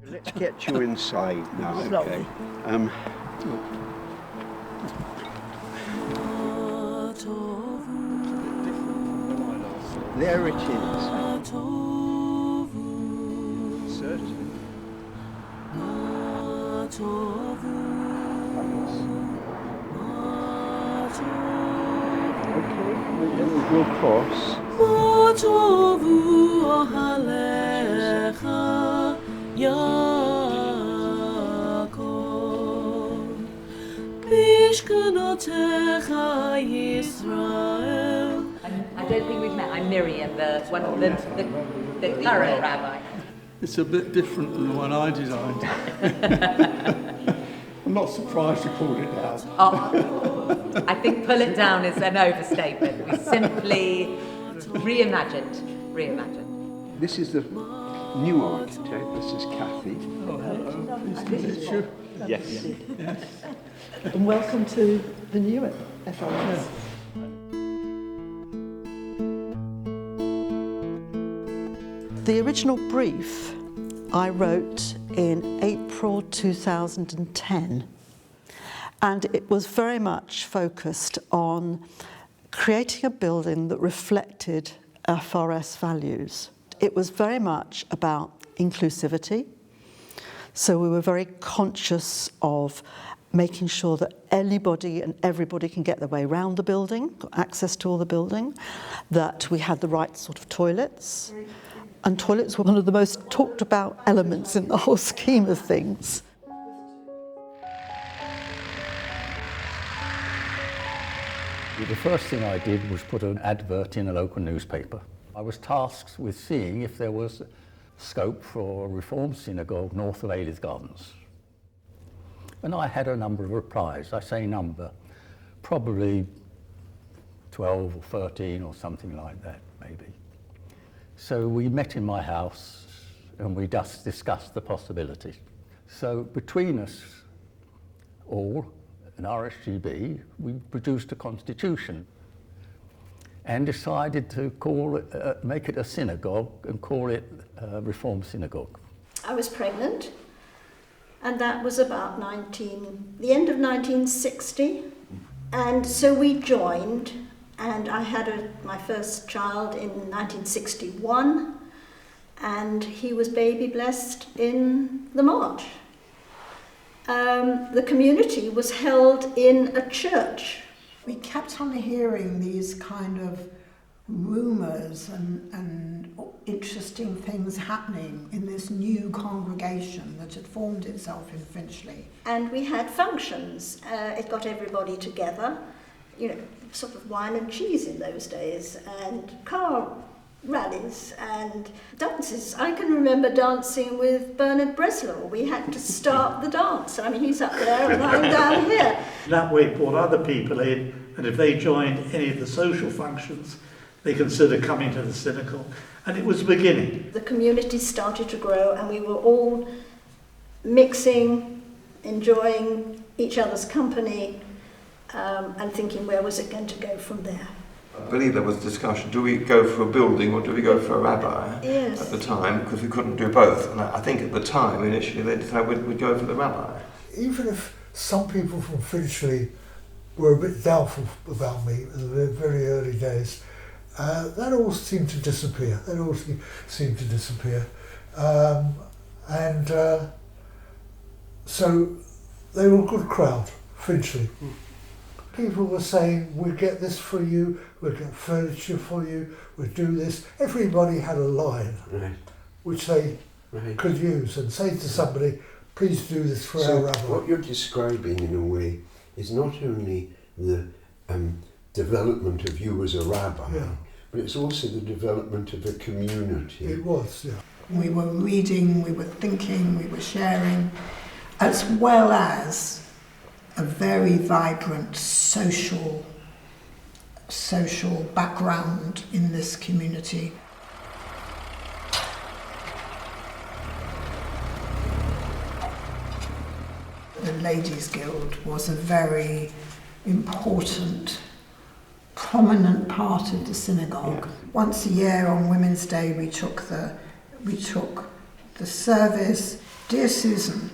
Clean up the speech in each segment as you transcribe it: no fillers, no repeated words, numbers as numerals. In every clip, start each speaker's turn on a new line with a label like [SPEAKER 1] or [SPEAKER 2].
[SPEAKER 1] Let's get you inside now, okay? There it is. Certainly. Okay, we'll cross.
[SPEAKER 2] I don't think we've met. I'm Miriam, the current rabbi.
[SPEAKER 3] It's a bit different than the one I designed. I'm not surprised you pulled it down.
[SPEAKER 2] Oh, I think pull it down is an overstatement. We simply reimagined.
[SPEAKER 1] This is the new architect. This is Kathy.
[SPEAKER 3] Oh, hello. Nice to meet you.
[SPEAKER 1] Yes.
[SPEAKER 3] Yes.
[SPEAKER 4] And welcome to the new FRS. The original brief I wrote in April 2010, and it was very much focused on creating a building that reflected FRS values. It was very much about inclusivity, so we were very conscious of making sure that anybody and everybody can get their way around the building, got access to all the building, that we had the right sort of toilets. And toilets were one of the most talked about elements in the whole scheme of things.
[SPEAKER 3] The first thing I did was put an advert in a local newspaper. I was tasked with seeing if there was scope for a reform synagogue north of Ailey's Gardens. And I had a number of replies. I say number, probably 12 or 13 or something like that, maybe. So we met in my house and we just discussed the possibilities. So between us all, an RSGB, we produced a constitution and decided to call it, make it a synagogue and call it a Reform Synagogue.
[SPEAKER 5] I was pregnant, and that was about the end of 1960, and so we joined. And I had my first child in 1961, and he was baby blessed in the March. The community was held in a church.
[SPEAKER 6] We kept on hearing these kind of rumours and interesting things happening in this new congregation that had formed itself in Finchley.
[SPEAKER 5] And we had functions. It got everybody together. You know, sort of wine and cheese in those days, and car rallies and dances. I can remember dancing with Bernard Breslau. We had to start the dance. I mean, he's up there and I'm down here.
[SPEAKER 7] That way brought other people in, and if they joined any of the social functions, they considered coming to the synagogue. And it was beginning.
[SPEAKER 5] The community started to grow, and we were all mixing, enjoying each other's company, and thinking, where was it going to go from there?
[SPEAKER 8] I believe there was discussion, do we go for a building or do we go for a rabbi?
[SPEAKER 5] Yes.
[SPEAKER 8] At the time, because we couldn't do both. And I think at the time, initially, they decided we'd go for the rabbi.
[SPEAKER 9] Even if some people from Finchley were a bit doubtful about me in the very early days, that all seemed to disappear. So they were a good crowd, Finchley. People were saying, we'll get this for you, we'll get furniture for you, we'll do this. Everybody had a line which they could use and say to somebody, please do this for our rabbi.
[SPEAKER 10] What you're describing in a way is not only the development of you as a rabbi, but it's also the development of a community.
[SPEAKER 9] It was, yeah.
[SPEAKER 6] We were reading, we were thinking, we were sharing, as well as a very vibrant social background in this community. The Ladies Guild was a very important, prominent part of the synagogue. Yeah. Once a year on Women's Day we took the service, Dear Susan,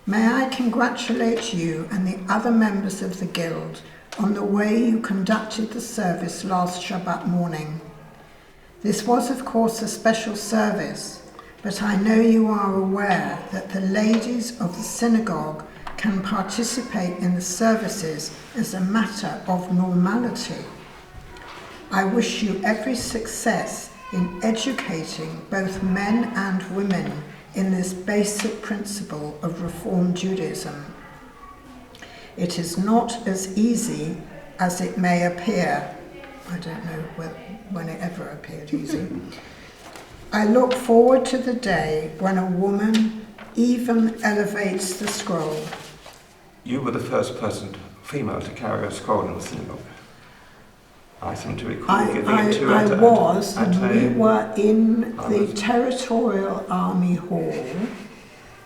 [SPEAKER 6] may I congratulate you and the other members of the Guild on the way you conducted the service last Shabbat morning. This was, of course, a special service, but I know you are aware that the ladies of the synagogue can participate in the services as a matter of normality. I wish you every success in educating both men and women in this basic principle of Reform Judaism. It is not as easy as it may appear. I don't know when it ever appeared easy. I look forward to the day when a woman even elevates the scroll.
[SPEAKER 8] You were the first female to carry a scroll in the synagogue. I seem to recall giving it to
[SPEAKER 6] I was, and we were in the Territorial Army Hall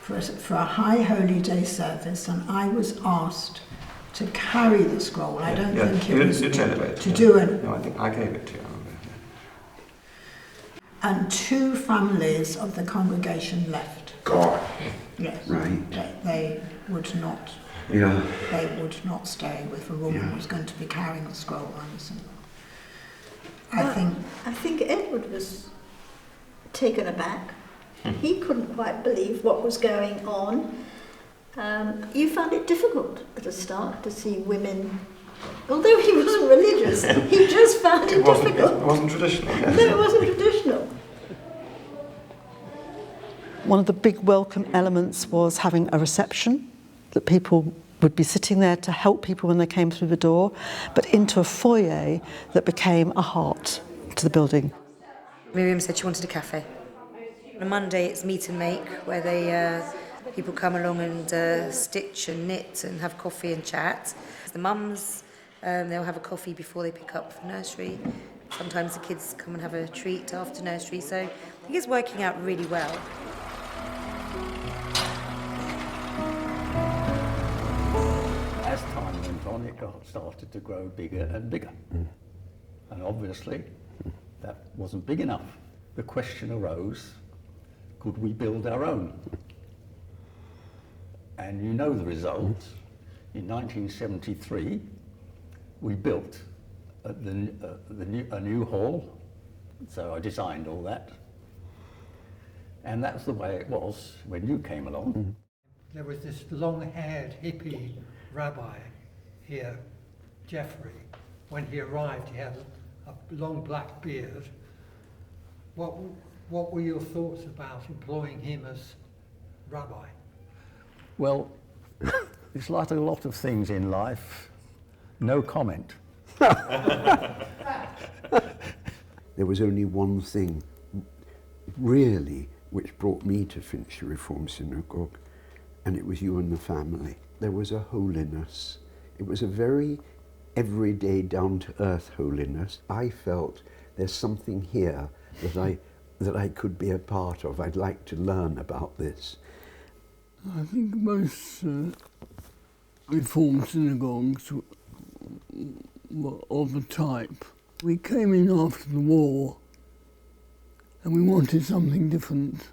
[SPEAKER 6] for a High Holy Day service, and I was asked to carry the scroll. I don't think it was to do it.
[SPEAKER 8] No, I think I gave it to you.
[SPEAKER 6] And 2 families of the congregation left.
[SPEAKER 10] God.
[SPEAKER 6] Yes.
[SPEAKER 10] Right.
[SPEAKER 6] They would not.
[SPEAKER 10] Yeah.
[SPEAKER 6] They would not stay with a woman who was going to be carrying the scroll around the synagogue.
[SPEAKER 5] I think Edward was taken aback. He couldn't quite believe what was going on. You found it difficult at the start to see women, although he wasn't religious, he just found it difficult.
[SPEAKER 8] It wasn't traditional.
[SPEAKER 5] No, it wasn't traditional.
[SPEAKER 4] One of the big welcome elements was having a reception, that people would be sitting there to help people when they came through the door, but into a foyer that became a heart to the building.
[SPEAKER 11] Miriam said she wanted a cafe. On a Monday it's meet and make, where people come along and stitch and knit and have coffee and chat. The mums, they'll have a coffee before they pick up for nursery. Sometimes the kids come and have a treat after nursery, so I think it's working out really well.
[SPEAKER 3] As time went on, it started to grow bigger and bigger. And obviously, that wasn't big enough. The question arose, could we build our own? And you know the result. In 1973, we built a new hall. So I designed all that. And that's the way it was when you came along.
[SPEAKER 9] There was this long-haired hippie rabbi here, Jeffrey. When he arrived, he had a long black beard. What were your thoughts about employing him as rabbi?
[SPEAKER 3] Well, it's like a lot of things in life. No comment.
[SPEAKER 10] There was only one thing, really, which brought me to Finchley Reform Synagogue, and it was you and the family. There was a holiness. It was a very everyday, down-to-earth holiness. I felt there's something here that I could be a part of. I'd like to learn about this.
[SPEAKER 12] I think most Reform synagogues were of a type. We came in after the war and we wanted something different.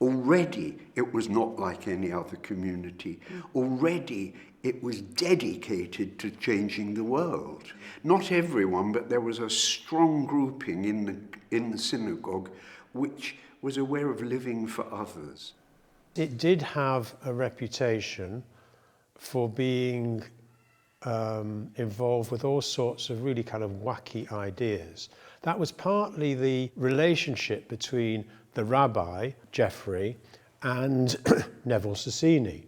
[SPEAKER 10] Already it was not like any other community. Already it was dedicated to changing the world. Not everyone, but there was a strong grouping in the synagogue which was aware of living for others.
[SPEAKER 13] It did have a reputation for being involved with all sorts of really kind of wacky ideas. That was partly the relationship between the rabbi, Jeffrey, and Neville Cecchini,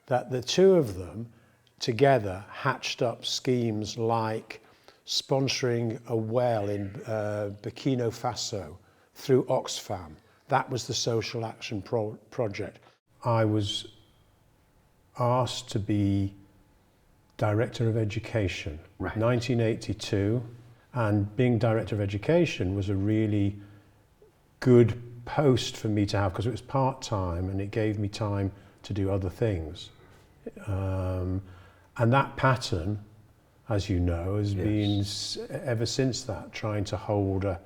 [SPEAKER 13] that the two of them together hatched up schemes like sponsoring a well in Burkina Faso through Oxfam. That was the social action project. I was asked to be Director of Education, 1982, and being Director of Education was a really good post for me to have because it was part-time and it gave me time to do other things. And that pattern, as you know, has been ever since that, trying to hold a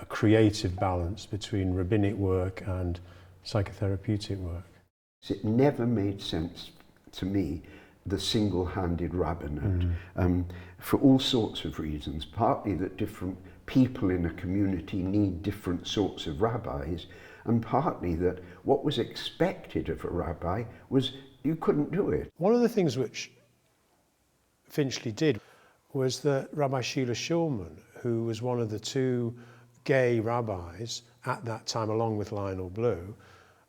[SPEAKER 13] creative balance between rabbinic work and psychotherapeutic work.
[SPEAKER 10] It never made sense to me, the single-handed rabbinate, for all sorts of reasons. Partly that different people in a community need different sorts of rabbis, and partly that what was expected of a rabbi was you couldn't do it.
[SPEAKER 13] One of the things which Finchley did was that Rabbi Sheila Shulman, who was one of the two gay rabbis at that time, along with Lionel Blue,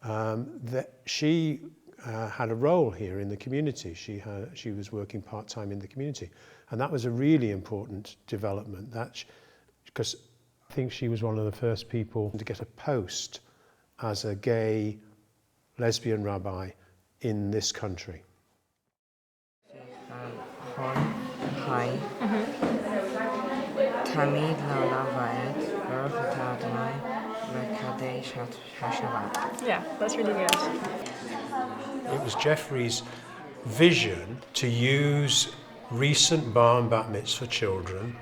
[SPEAKER 13] that she had a role here in the community. She was working part-time in the community, and that was a really important development. Because I think she was one of the first people to get a post as a gay lesbian rabbi in this country.
[SPEAKER 14] Yeah, that's really good.
[SPEAKER 13] It was Jeffrey's vision to use recent bar and bat mitzvah children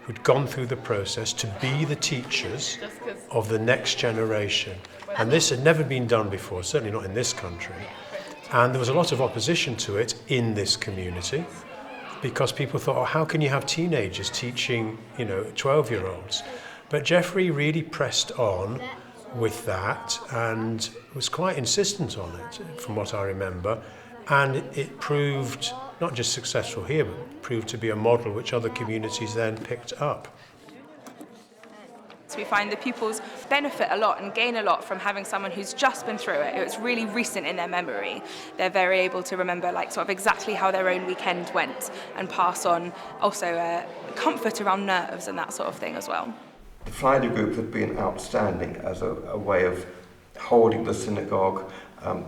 [SPEAKER 13] who'd gone through the process to be the teachers of the next generation. And this had never been done before, certainly not in this country. And there was a lot of opposition to it in this community because people thought, oh, how can you have teenagers teaching, 12-year-olds? But Jeffrey really pressed on with that and was quite insistent on it, from what I remember. And it proved not just successful here, but proved to be a model which other communities then picked up.
[SPEAKER 14] So we find the pupils benefit a lot and gain a lot from having someone who's just been through it. It's really recent in their memory. They're very able to remember sort of exactly how their own weekend went and pass on also comfort around nerves and that sort of thing as well.
[SPEAKER 8] The Friday group had been outstanding as a way of holding the synagogue,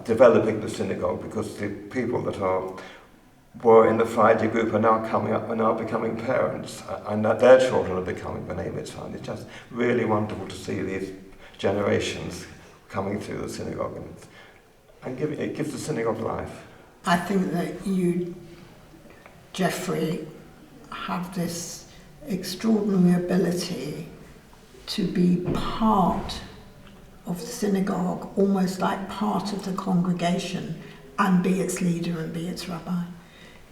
[SPEAKER 8] developing the synagogue, because the people that were in the Friday group are now coming up and are becoming parents, and that their children are becoming B'nai Mitzvah. It's just really wonderful to see these generations coming through the synagogue, and it gives the synagogue life.
[SPEAKER 6] I think that you, Jeffrey, have this extraordinary ability to be part of the synagogue, almost like part of the congregation, and be its leader and be its rabbi.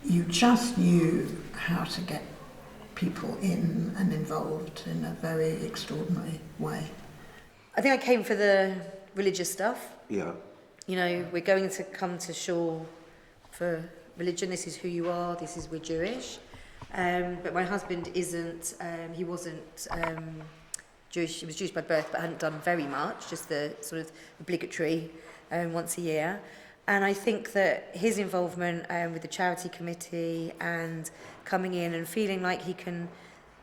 [SPEAKER 6] You just knew how to get people in and involved in a very extraordinary way.
[SPEAKER 11] I think I came for the religious stuff.
[SPEAKER 10] Yeah.
[SPEAKER 11] We're going to come to shul for religion. This is who you are. We're Jewish. But my husband isn't. He wasn't Jewish. He was Jewish by birth, but hadn't done very much. Just the sort of obligatory once a year. And I think that his involvement with the charity committee and coming in and feeling like he can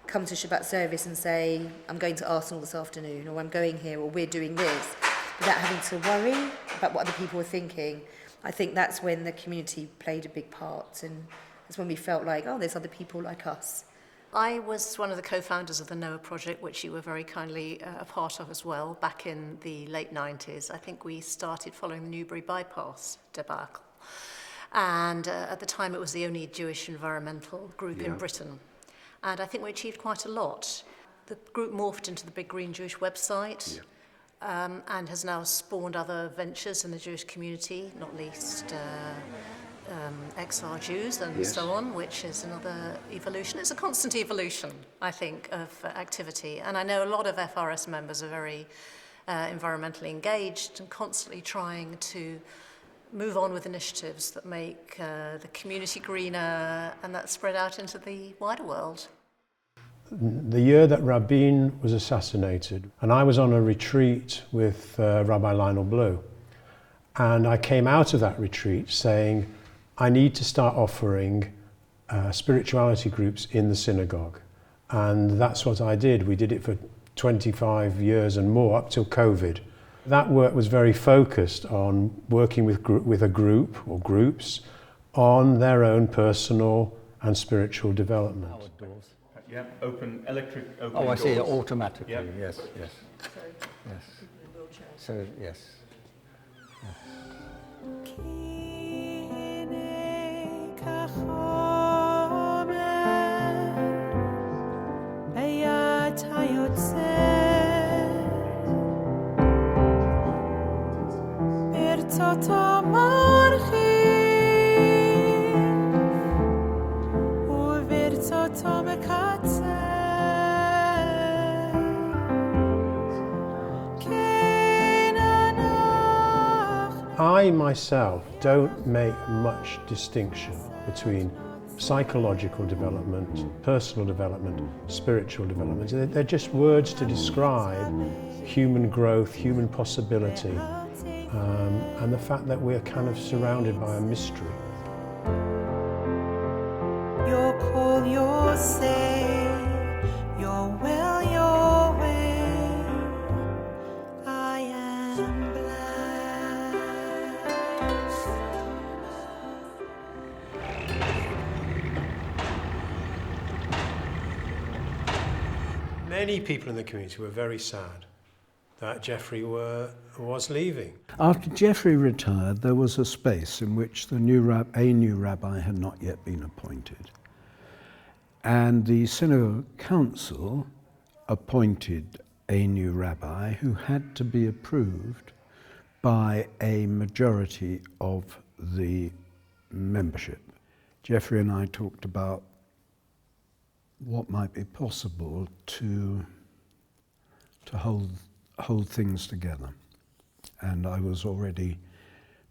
[SPEAKER 11] come to Shabbat service and say, I'm going to Arsenal this afternoon, or I'm going here, or we're doing this, without having to worry about what other people are thinking, I think that's when the community played a big part, and that's when we felt like, oh, there's other people like us.
[SPEAKER 15] I was one of the co-founders of the Noah Project, which you were very kindly a part of as well, back in the late 90s. I think we started following the Newbury bypass debacle. And at the time, it was the only Jewish environmental group in Britain. And I think we achieved quite a lot. The group morphed into the Big Green Jewish website and has now spawned other ventures in the Jewish community, not least XR Jews and so on, which is another evolution. It's a constant evolution, I think, of activity. And I know a lot of FRS members are very environmentally engaged and constantly trying to move on with initiatives that make the community greener and that spread out into the wider world.
[SPEAKER 13] The year that Rabin was assassinated, and I was on a retreat with Rabbi Lionel Blue, and I came out of that retreat saying, I need to start offering spirituality groups in the synagogue. And that's what I did. We did it for 25 years and more, up till COVID. That work was very focused on working with a group or groups on their own personal and spiritual development.
[SPEAKER 16] Yeah, open
[SPEAKER 3] Oh, I
[SPEAKER 16] doors.
[SPEAKER 3] see, automatically,
[SPEAKER 16] Yeah.
[SPEAKER 3] yes. So, yes.
[SPEAKER 13] I myself don't make much distinction between psychological development, personal development, spiritual development. They're just words to describe human growth, human possibility, and the fact that we're kind of surrounded by a mystery.
[SPEAKER 17] Your call, your say, your will, your way. I am blessed.
[SPEAKER 13] Many people in the community were very sad that Geoffrey was leaving.
[SPEAKER 18] After Geoffrey retired, there was a space in which a new rabbi had not yet been appointed. And the synagogue council appointed a new rabbi who had to be approved by a majority of the membership. Geoffrey and I talked about what might be possible to hold things together. And I was already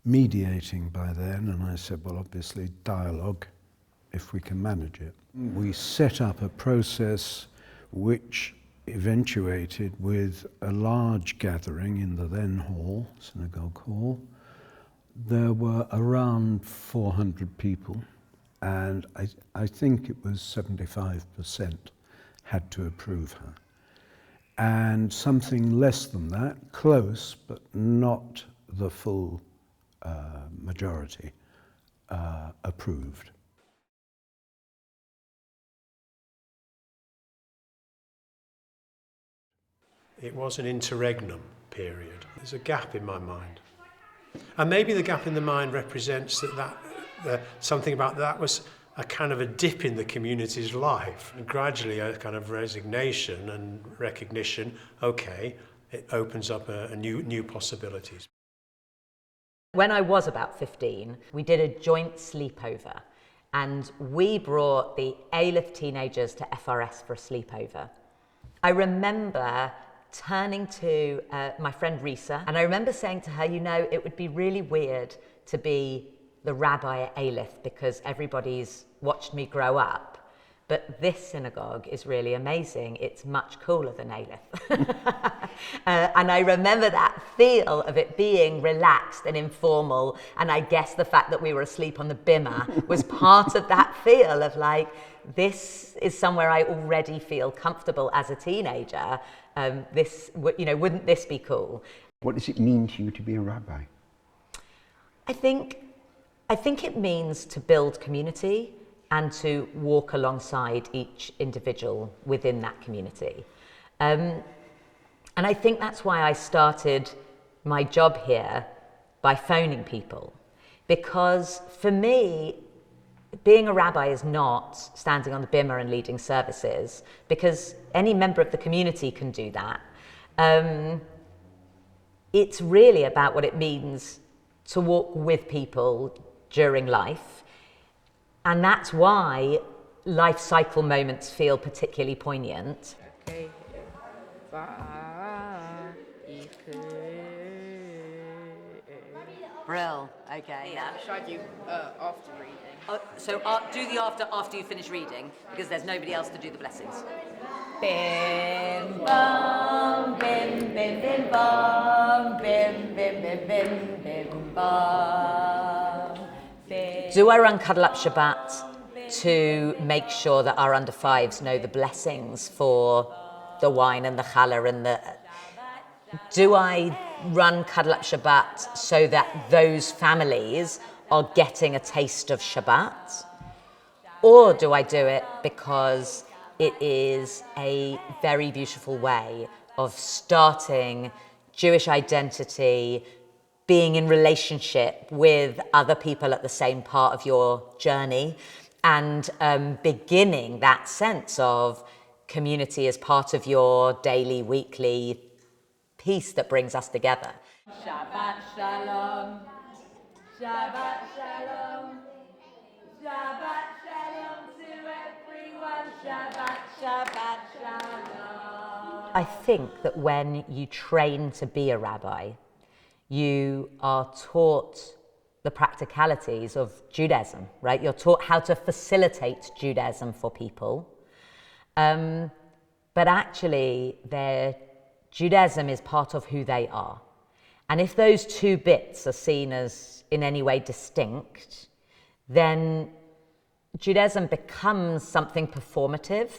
[SPEAKER 18] mediating by then, and I said, well, obviously dialogue, if we can manage it. We set up a process which eventuated with a large gathering in the then hall, synagogue hall. There were around 400 people, and I think it was 75% had to approve her. And something less than that, close, but not the full majority, approved.
[SPEAKER 13] It was an interregnum period. There's a gap in my mind. And maybe the gap in the mind represents something about that was a kind of a dip in the community's life, and gradually a kind of resignation and recognition, okay, it opens up a new possibilities.
[SPEAKER 2] When I was about 15, we did a joint sleepover, and we brought the Aleph teenagers to FRS for a sleepover. I remember turning to my friend Risa, and I remember saying to her, you know, it would be really weird to be the rabbi at Aleph because everybody's watched me grow up, but this synagogue is really amazing. It's much cooler than Aleph. And I remember that feel of it being relaxed and informal, and I guess the fact that we were asleep on the bimah was part of that feel of like, this is somewhere I already feel comfortable as a teenager. Wouldn't this be cool?
[SPEAKER 1] What does it mean to you to be a rabbi?
[SPEAKER 2] I think it means to build community and to walk alongside each individual within that community. And I think that's why I started my job here by phoning people. Because for me, being a rabbi is not standing on the bimah and leading services, because any member of the community can do that. It's really about what it means to walk with people during life. And that's why life cycle moments feel particularly poignant. Brill, okay.
[SPEAKER 19] Yeah, should I do after reading?
[SPEAKER 2] So do the after you finish reading, because there's nobody else to do the blessings. Bim bum, bim bim bim bum, bim bim bim bim bim bum. Do I run Cuddle Up Shabbat to make sure that our under fives know the blessings for the wine and the challah and the... Do I run Cuddle Up Shabbat so that those families are getting a taste of Shabbat? Or do I do it because it is a very beautiful way of starting Jewish identity, being in relationship with other people at the same part of your journey, and beginning that sense of community as part of your daily, weekly piece that brings us together? Shabbat shalom. Shabbat shalom. Shabbat shalom to everyone. Shabbat shalom. I think that when you train to be a rabbi, you are taught the practicalities of Judaism, right? You're taught how to facilitate Judaism for people. But actually, Judaism is part of who they are. And if those two bits are seen as in any way distinct, then Judaism becomes something performative,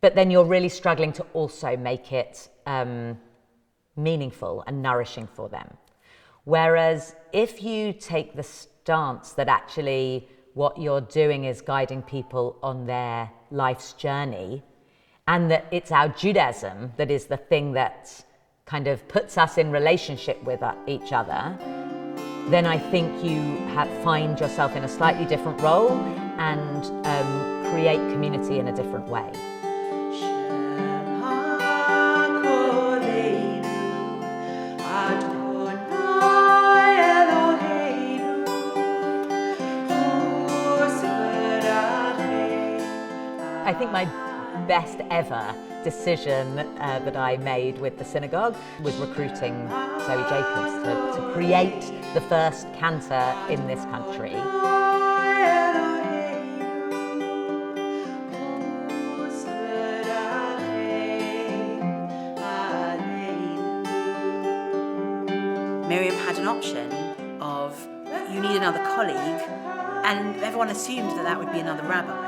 [SPEAKER 2] but then you're really struggling to also make it meaningful and nourishing for them. Whereas if you take the stance that actually what you're doing is guiding people on their life's journey, and that it's our Judaism that is the thing that kind of puts us in relationship with each other, then I think you find yourself in a slightly different role and create community in a different way. I think my best ever decision that I made with the synagogue was recruiting Zoe Jacobs to create the first cantor in this country.
[SPEAKER 20] Miriam had an option of, you need another colleague, and everyone assumed that would be another rabbi,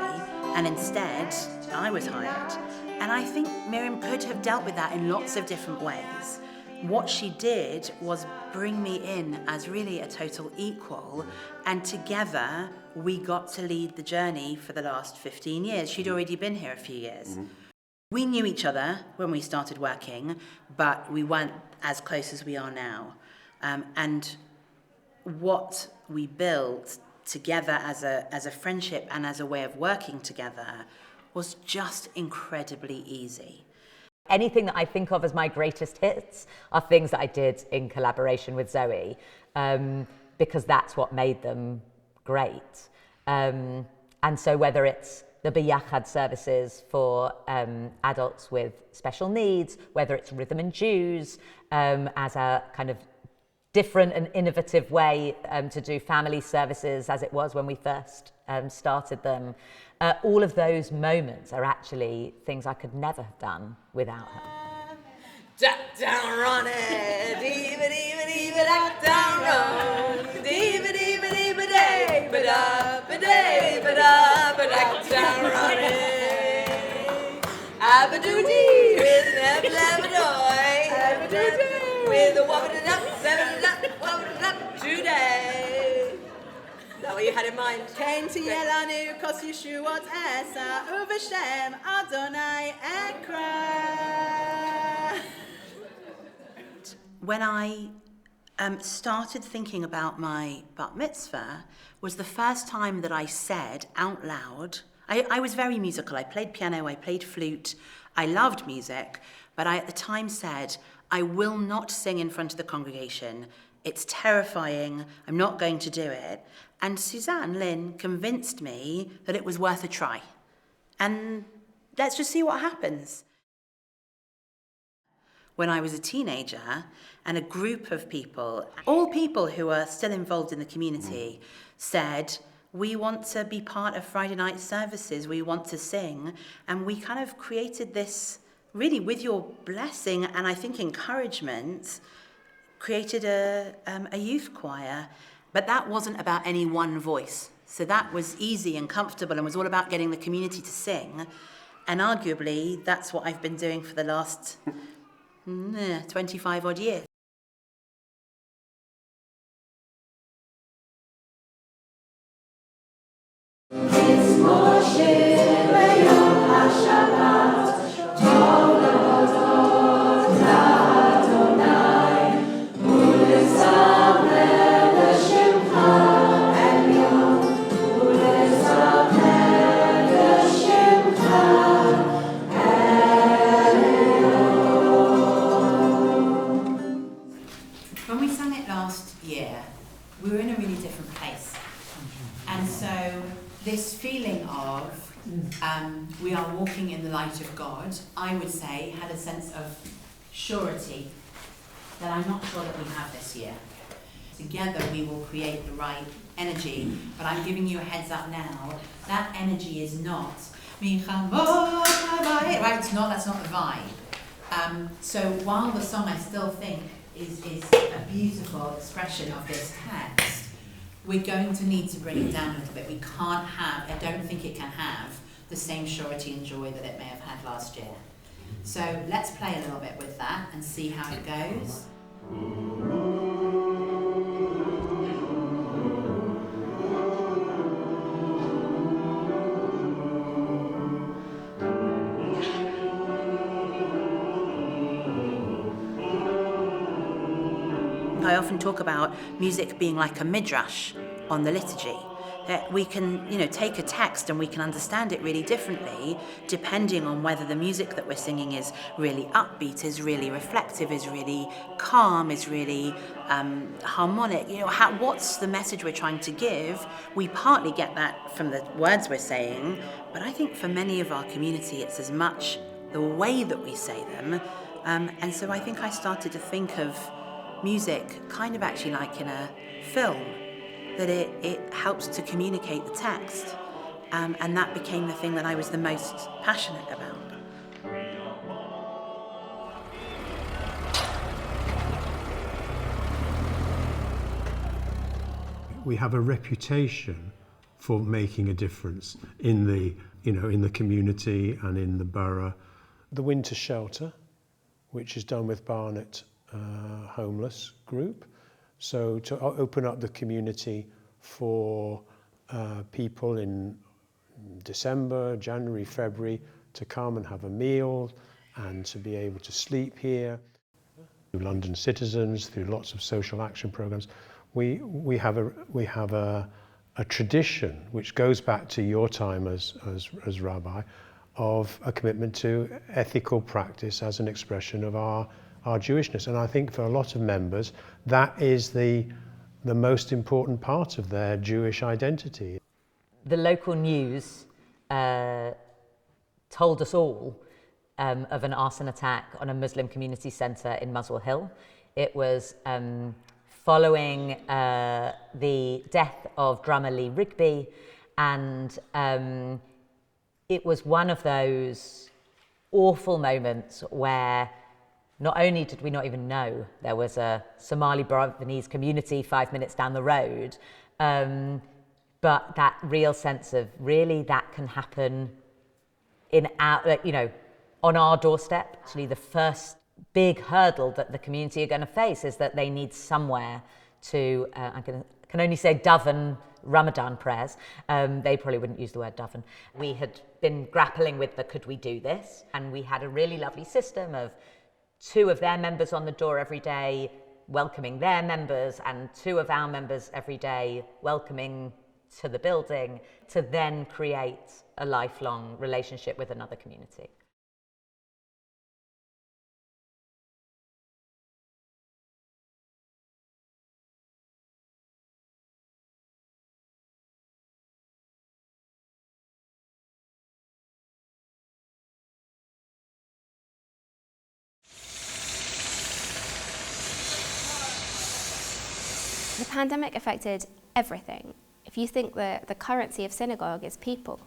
[SPEAKER 20] and instead I was hired. And I think Miriam could have dealt with that in lots of different ways. What she did was bring me in as really a total equal, and together we got to lead the journey for the last 15 years. She'd already been here a few years. Mm-hmm. We knew each other when we started working, but we weren't as close as we are now. And what we built together as a friendship and as a way of working together was just incredibly easy.
[SPEAKER 2] Anything that I think of as my greatest hits are things that I did in collaboration with Zoe, because that's what made them great. And so whether it's the B'Yachad services for adults with special needs, whether it's Rhythm and Jews as a kind of different and innovative way to do family services as it was when we first started them. All of those moments are actually things I could never have done without her.
[SPEAKER 20] Jack down run it, diva diva diva jack down run, diva diva diva day, ba da ba day, ba da ba jack down run it. Abadoo dee with an Labrador, abadoo dee with a wobbin' up, seven up today. Is that what you had in mind?
[SPEAKER 21] Came to Yelanu, Kos Yeshuot Esa, Uvashem Adonai Ekra.
[SPEAKER 20] When I started thinking about my bat mitzvah, was the first time that I said out loud, I was very musical. I played piano, I played flute, I loved music, but I at the time said, I will not sing in front of the congregation. It's terrifying, I'm not going to do it. And Suzanne Lynn convinced me that it was worth a try. And let's just see what happens. When I was a teenager, and a group of people, all people who are still involved in the community, said, we want to be part of Friday night services, we want to sing. And we kind of created this, really with your blessing and I think encouragement, created a youth choir. But that wasn't about any one voice. So that was easy and comfortable and was all about getting the community to sing. And arguably, that's what I've been doing for the last 25 odd years. met last year, we were in a really different place. And so this feeling of we are walking in the light of God, I would say, had a sense of surety that I'm not sure that we have this year. Together we will create the right energy, but I'm giving you a heads up now, that energy is not, right, it's not, that's not the vibe. So while the song I still think is a beautiful expression of this text, we're going to need to bring it down a little bit. We can't have, I don't think it can have the same surety and joy that it may have had last year. So let's play a little bit with that and see how it goes. I often talk about music being like a midrash on the liturgy. That we can, take a text and we can understand it really differently depending on whether the music that we're singing is really upbeat, is really reflective, is really calm, is really harmonic. What's the message we're trying to give? We partly get that from the words we're saying, but I think for many of our community it's as much the way that we say them. And so I think I started to think of music kind of actually like in a film, that it helps to communicate the text, and that became the thing that I was the most passionate about.
[SPEAKER 13] We have a reputation for making a difference in the, in the community and in the borough. The winter shelter, which is done with Barnet Homeless Group. So to open up the community for people in December, January, February to come and have a meal and to be able to sleep here. Through London Citizens, through lots of social action programs, we have a tradition which goes back to your time as rabbi, of a commitment to ethical practice as an expression of our Jewishness. And I think for a lot of members, that is the most important part of their Jewish identity.
[SPEAKER 2] The local news told us all of an arson attack on a Muslim community centre in Muswell Hill. It was following the death of drummer Lee Rigby, and it was one of those awful moments where not only did we not even know there was a Somali Brotherese community 5 minutes down the road, but that real sense of really that can happen in our, on our doorstep. Actually, the first big hurdle that the community are going to face is that they need somewhere to, can only say Doven Ramadan prayers. They probably wouldn't use the word Doven. We had been grappling with could we do this? And we had a really lovely system of 2 of their members on the door every day welcoming their members, and 2 of our members every day welcoming to the building, to then create a lifelong relationship with another community.
[SPEAKER 7] The pandemic affected everything. If you think that the currency of synagogue is people,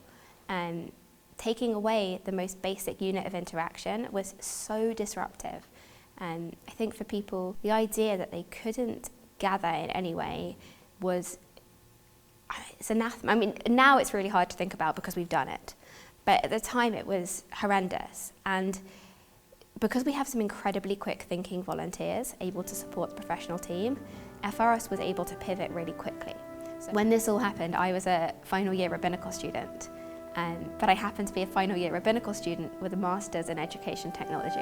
[SPEAKER 7] taking away the most basic unit of interaction was so disruptive. I think for people, the idea that they couldn't gather in any way it's anathema. I mean, now it's really hard to think about because we've done it. But at the time it was horrendous. And because we have some incredibly quick thinking volunteers able to support the professional team, FRS was able to pivot really quickly. So when this all happened, I was a final year rabbinical student, but I happened to be a final year rabbinical student with a master's in education technology.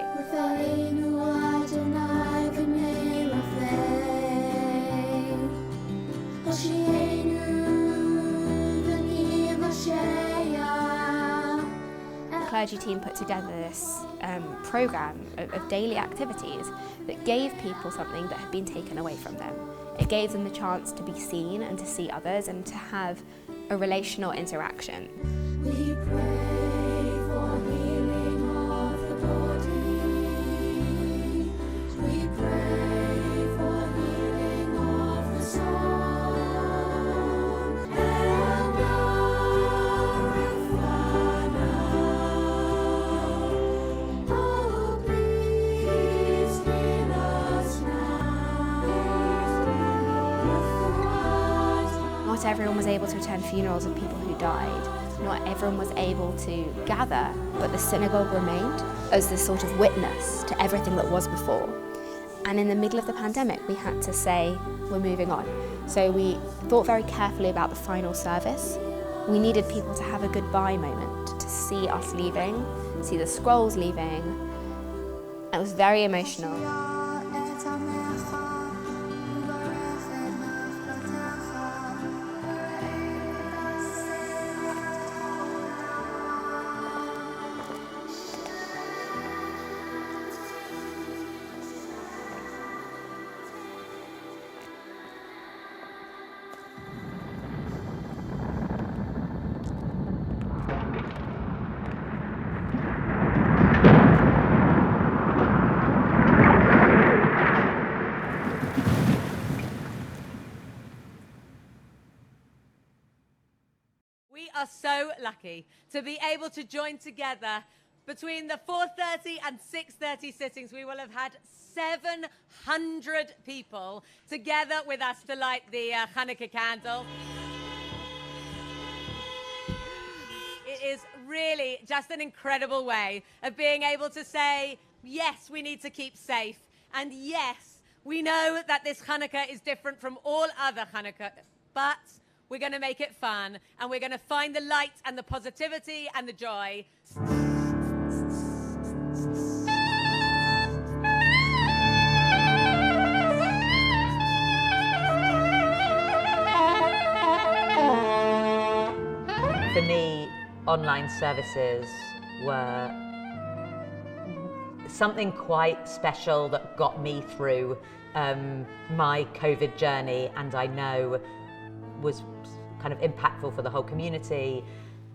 [SPEAKER 7] clergy team put together this programme of daily activities that gave people something that had been taken away from them. It gave them the chance to be seen and to see others and to have a relational interaction.
[SPEAKER 17] We pray for healing of the body. We pray for healing of the soul. And our Father, oh, please heal us now.
[SPEAKER 7] Not everyone was able to attend funerals of people who died. Not everyone was able to gather, but the synagogue remained as this sort of witness to everything that was before. And in the middle of the pandemic, we had to say, we're moving on. So we thought very carefully about the final service. We needed people to have a goodbye moment, to see us leaving, see the scrolls leaving. It was very emotional.
[SPEAKER 2] We are so lucky to be able to join together. Between the 4:30 and 6:30 sittings, we will have had 700 people together with us to light the Hanukkah candle. It is really just an incredible way of being able to say, yes, we need to keep safe. And yes, we know that this Hanukkah is different from all other Hanukkah, but we're going to make it fun, and we're going to find the light and the positivity and the joy. For me, online services were something quite special that got me through my COVID journey, and I know was kind of impactful for the whole community.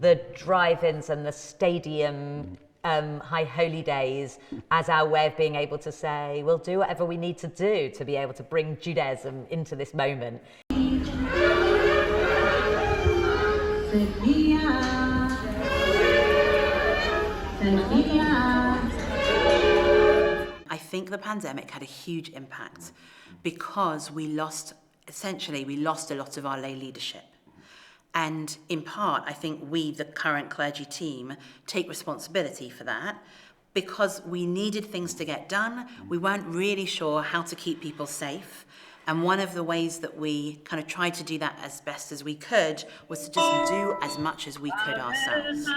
[SPEAKER 2] The drive-ins and the stadium High Holy Days as our way of being able to say, we'll do whatever we need to do to be able to bring Judaism into this moment.
[SPEAKER 20] I think the pandemic had a huge impact because we lost a lot of our lay leadership. And in part, I think we, the current clergy team, take responsibility for that because we needed things to get done. We weren't really sure how to keep people safe. And one of the ways that we kind of tried to do that as best as we could was to just do as much as we could ourselves.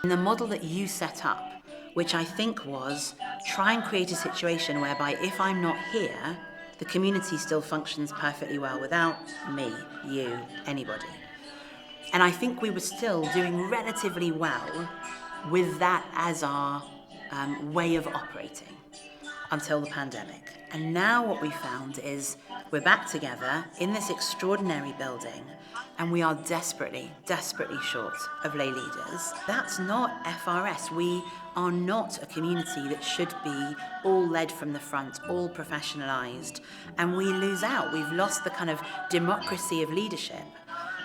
[SPEAKER 20] And the model that you set up, which I think was try and create a situation whereby if I'm not here, the community still functions perfectly well without me, you, anybody. And I think we were still doing relatively well with that as our way of operating until the pandemic. And now what we found is we're back together in this extraordinary building, and we are desperately, desperately short of lay leaders. That's not FRS. We are not a community that should be all led from the front, all professionalised, and we lose out. We've lost the kind of democracy of leadership.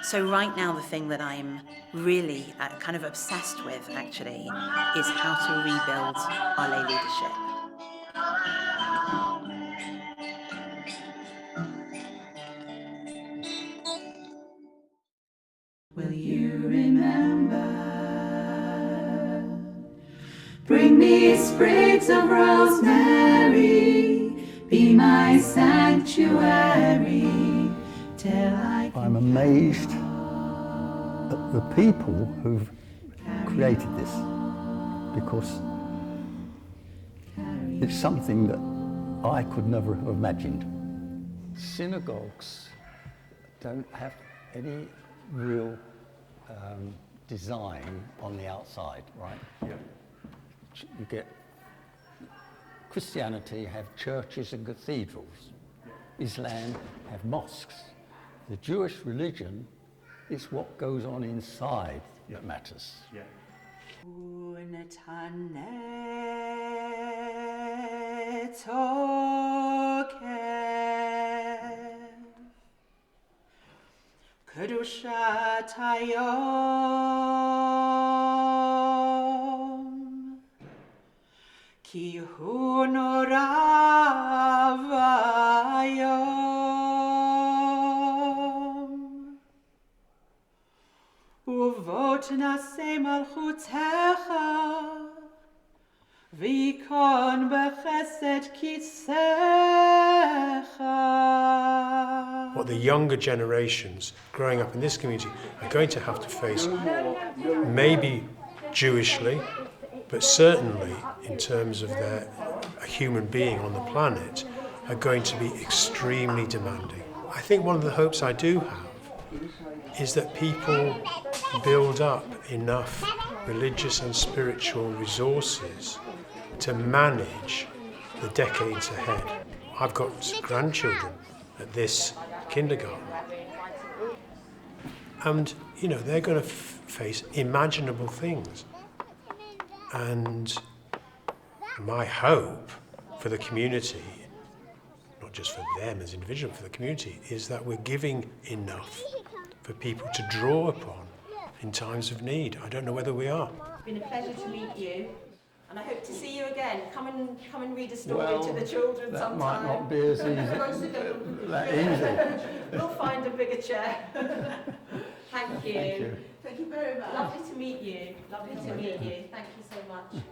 [SPEAKER 20] So right now, the thing that I'm really kind of obsessed with, actually, is how to rebuild our lay leadership.
[SPEAKER 17] Will you remember? Bring me sprigs of rosemary, be my sanctuary, till
[SPEAKER 3] I'm amazed at the people who've created this, because it's something that I could never have imagined. Synagogues don't have any real design on the outside, right?
[SPEAKER 16] Yeah.
[SPEAKER 3] You get Christianity have churches and cathedrals. Islam have mosques. The Jewish religion is what goes on inside that matters.
[SPEAKER 16] Yeah.
[SPEAKER 21] Kedushat hayom ki hu norav hayom uvot naseh malchutecha v'yikon bechesed kisecha.
[SPEAKER 13] What the younger generations growing up in this community are going to have to face, maybe Jewishly, but certainly in terms of their human being on the planet, are going to be extremely demanding. I think one of the hopes I do have is that people build up enough religious and spiritual resources to manage the decades ahead. I've got grandchildren at this kindergarten, and you know they're going to face imaginable things, and my hope for the community, not just for them as individuals, for the community, is that we're giving enough for people to draw upon in times of need. I don't know whether we are.
[SPEAKER 5] It's been a pleasure to meet you, and I hope to see you again. Come and read a story to the children
[SPEAKER 3] that
[SPEAKER 5] sometime.
[SPEAKER 3] might not be as easy. That easy.
[SPEAKER 5] We'll find a bigger chair. Thank you.
[SPEAKER 3] Thank you.
[SPEAKER 5] Thank you very much. Lovely to meet you. Lovely to meet you. Thank you so much.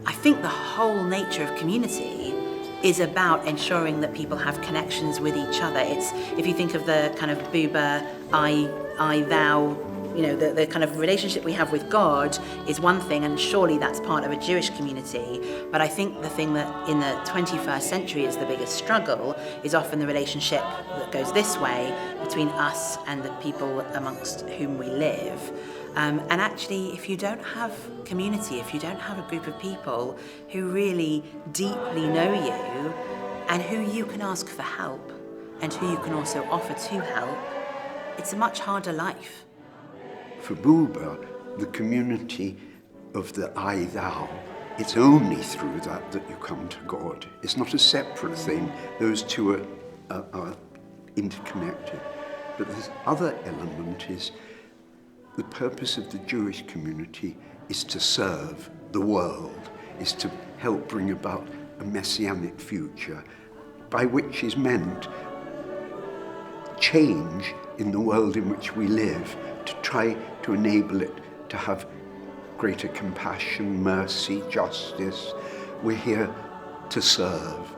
[SPEAKER 20] I think the whole nature of community is about ensuring that people have connections with each other. It's, if you think of the kind of Buber, I, thou, you know, the kind of relationship we have with God is one thing, and surely that's part of a Jewish community. But I think the thing that in the 21st century is the biggest struggle is often the relationship that goes this way between us and the people amongst whom we live. And actually, if you don't have community, if you don't have a group of people who really deeply know you and who you can ask for help and who you can also offer to help, it's a much harder life.
[SPEAKER 10] For Buber, the community of the I, thou, it's only through that that you come to God. It's not a separate thing. Those two are interconnected. But this other element is the purpose of the Jewish community is to serve the world, is to help bring about a messianic future, by which is meant change in the world in which we live, to try to enable it to have greater compassion, mercy, justice. We're here to serve.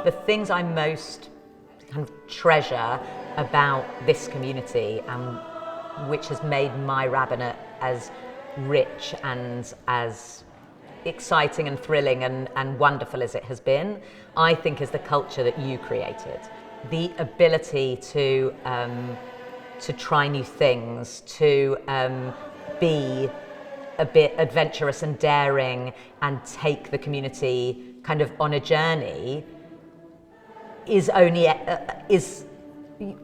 [SPEAKER 2] The things I most kind of treasure about this community, and which has made my rabbinate as rich and as exciting and thrilling and wonderful as it has been, I think is the culture that you created. The ability to try new things, to be a bit adventurous and daring and take the community kind of on a journey is only,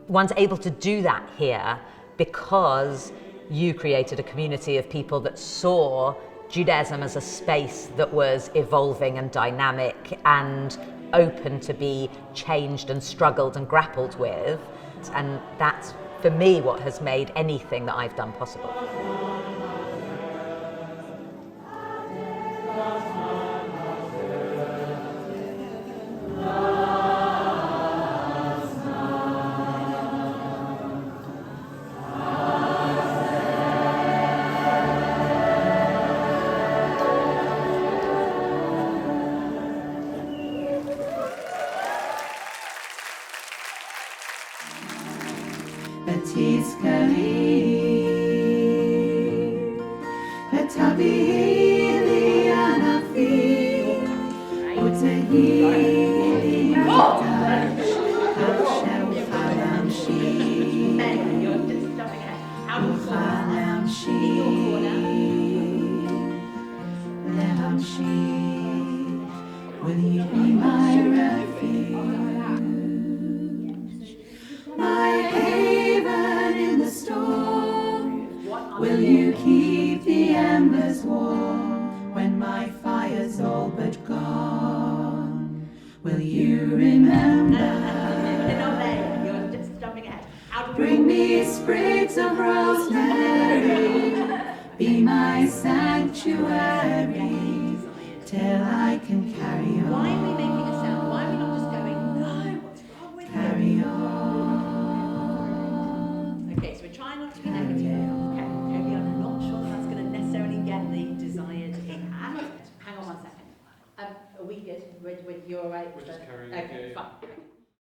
[SPEAKER 2] one's able to do that here because you created a community of people that saw Judaism as a space that was evolving and dynamic and open to be changed and struggled and grappled with. And that's, for me, what has made anything that I've done possible.
[SPEAKER 17] Will you be my refuge, my haven in the storm? Will you keep the embers warm when my fire's all but gone? Will you remember? Bring me sprigs of rosemary, be my sanctuary, till I can carry on.
[SPEAKER 5] Why are we making a sound? Why are we not just going, no, what's wrong with
[SPEAKER 17] Carry
[SPEAKER 5] you?
[SPEAKER 17] on.
[SPEAKER 5] Okay, so we're trying not to be negative. Okay, I'm not sure that's going to necessarily get the desired impact. Hang on one second. Are we good? You're all right?
[SPEAKER 16] We're just carrying
[SPEAKER 5] Okay,
[SPEAKER 16] on.
[SPEAKER 5] fine.